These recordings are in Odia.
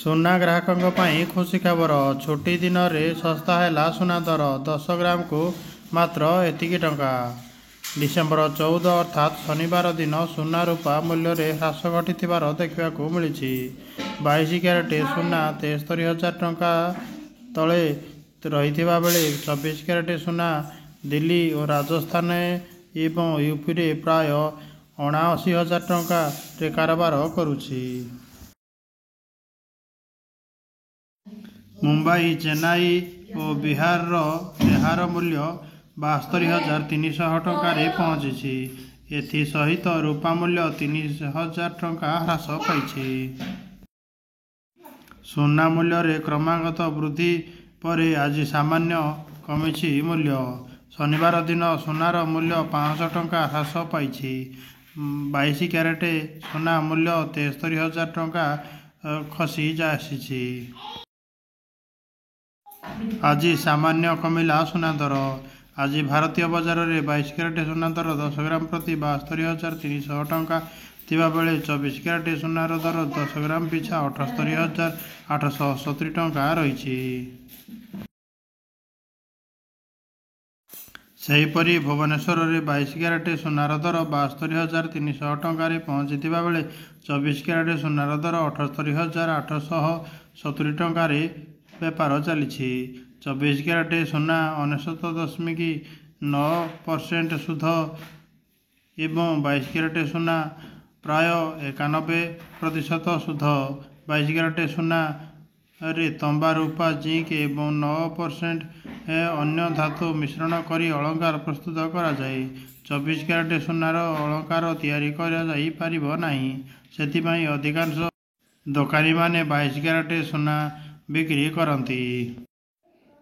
ସୁନା ଗ୍ରାହକଙ୍କ ପାଇଁ ଖୁସି ଖବର। ଛୁଟି ଦିନରେ ଶସ୍ତା ହେଲା ସୁନା ଦର। 10 ଗ୍ରାମକୁ ମାତ୍ର ଏତିକି ଟଙ୍କା। ଡିସେମ୍ବର 14 ଅର୍ଥାତ୍ ଶନିବାର ଦିନ ସୁନା ରୂପା ମୂଲ୍ୟରେ ହ୍ରାସ ଘଟିଥିବାର ଦେଖିବାକୁ ମିଳିଛି। 22 କ୍ୟାରେଟ୍ ସୁନା 73,000 ଟଙ୍କା ତଳେ ରହିଥିବା ବେଳେ 24 କ୍ୟାରେଟ୍ ସୁନା ଦିଲ୍ଲୀ ଓ ରାଜସ୍ଥାନ ଏବଂ ୟୁପିରେ ପ୍ରାୟ 79,000 ଟଙ୍କାରେ କାରବାର କରୁଛି। ମୁମ୍ବାଇ, ଚେନ୍ନାଇ ଓ ବିହାରର ଏହାର ମୂଲ୍ୟ 72,300 ଟଙ୍କାରେ ପହଞ୍ଚିଛି। ଏଥିସହିତ ରୂପା ମୂଲ୍ୟ 3,000 ଟଙ୍କା ହ୍ରାସ ପାଇଛି। ସୁନା ମୂଲ୍ୟରେ କ୍ରମାଗତ ବୃଦ୍ଧି ପରେ ଆଜି ସାମାନ୍ୟ କମିଛି ମୂଲ୍ୟ। ଶନିବାର ଦିନ ସୁନାର ମୂଲ୍ୟ 500 ଟଙ୍କା ହ୍ରାସ ପାଇଛି। 22 କ୍ୟାରେଟ୍ ସୁନା ମୂଲ୍ୟ 73,000 ଟଙ୍କା ଖସି ଆସିଛି। ଆଜି ସାମାନ୍ୟ କମିଲା ସୁନା ଦର। ଆଜି ଭାରତୀୟ ବଜାରରେ 22 କ୍ୟାରେଟ୍ ସୁନା ଦର 10 ଗ୍ରାମ ପ୍ରତି 72,300 ଟଙ୍କା ଥିବାବେଳେ 24 କ୍ୟାରେଟ୍ ସୁନାର ଦର 10 ଗ୍ରାମ ପିଛା 78,870 ଟଙ୍କା ରହିଛି। ସେହିପରି ଭୁବନେଶ୍ୱରରେ 22 କ୍ୟାରେଟ୍ ସୁନାର ଦର 72,300 ଟଙ୍କାରେ ପହଞ୍ଚିଥିବା ବେଳେ 24 କ୍ୟାରେଟ୍ ସୁନାର ଦର 78,870 ଟଙ୍କାରେ ବେପାର ଚାଲିଛି। 24 କ୍ୟାରେଟ୍ ସୁନା 99.9% ଶୁଦ୍ଧ ଏବଂ 22 କ୍ୟାରେଟ୍ ସୁନା ପ୍ରାୟ 91% ଶୁଦ୍ଧ। 22 କ୍ୟାରେଟ୍ ସୁନାରେ ତମ୍ବା, ରୂପା, ଜିଙ୍କ୍ ଏବଂ 9% ଅନ୍ୟ ଧାତୁ ମିଶ୍ରଣ କରି ଅଳଙ୍କାର ପ୍ରସ୍ତୁତ କରାଯାଏ। 24 କ୍ୟାରେଟ୍ ସୁନାର ଅଳଙ୍କାର ତିଆରି କରାଯାଇପାରିବ ନାହିଁ। ସେଥିପାଇଁ ଅଧିକାଂଶ ଦୋକାନୀମାନେ 22 କ୍ୟାରେଟ୍ ସୁନା ବିକ୍ରି କରନ୍ତି।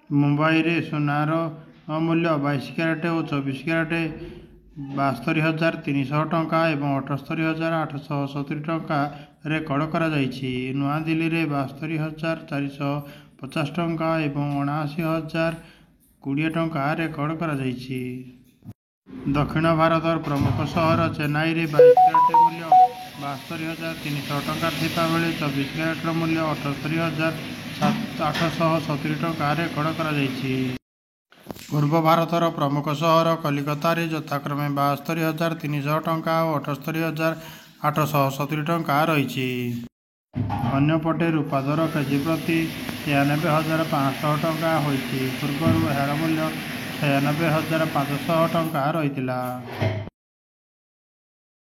ମୁମ୍ବାଇରେ ସୁନାର ମୂଲ୍ୟ 22 କ୍ୟାରେଟ୍ ଓ 24 କ୍ୟାରେଟ୍ 72,300 ଟଙ୍କା ଏବଂ 78,870 ଟଙ୍କା ରେକର୍ଡ କରାଯାଇଛି। ନୂଆଦିଲ୍ଲୀରେ 72,450 ଟଙ୍କା ଏବଂ 79,020 ଟଙ୍କା ରେକର୍ଡ କରାଯାଇଛି। ଦକ୍ଷିଣ ଭାରତର ପ୍ରମୁଖ ସହର ଚେନ୍ନାଇରେ 22 କ୍ୟାରେଟ୍ ମୂଲ୍ୟ 72,300 ଟଙ୍କା ଥିବାବେଳେ 24 କ୍ୟାରେଟ୍ର ମୂଲ୍ୟ 78,870 ଟଙ୍କା ରେକର୍ଡ କରାଯାଇଛି। ପୂର୍ବ ଭାରତର ପ୍ରମୁଖ ସହର କଲିକତାରେ ଯଥାକ୍ରମେ 72,300 ଟଙ୍କା ଓ 78,870 ଟଙ୍କା ରହିଛି। ଅନ୍ୟପଟେ ରୂପା ଦର କେଜି ପ୍ରତି 93,500 ଟଙ୍କା ହୋଇଛି। ପୂର୍ବରୁ ଏହାର ମୂଲ୍ୟ 96,500 ଟଙ୍କା ରହିଥିଲା।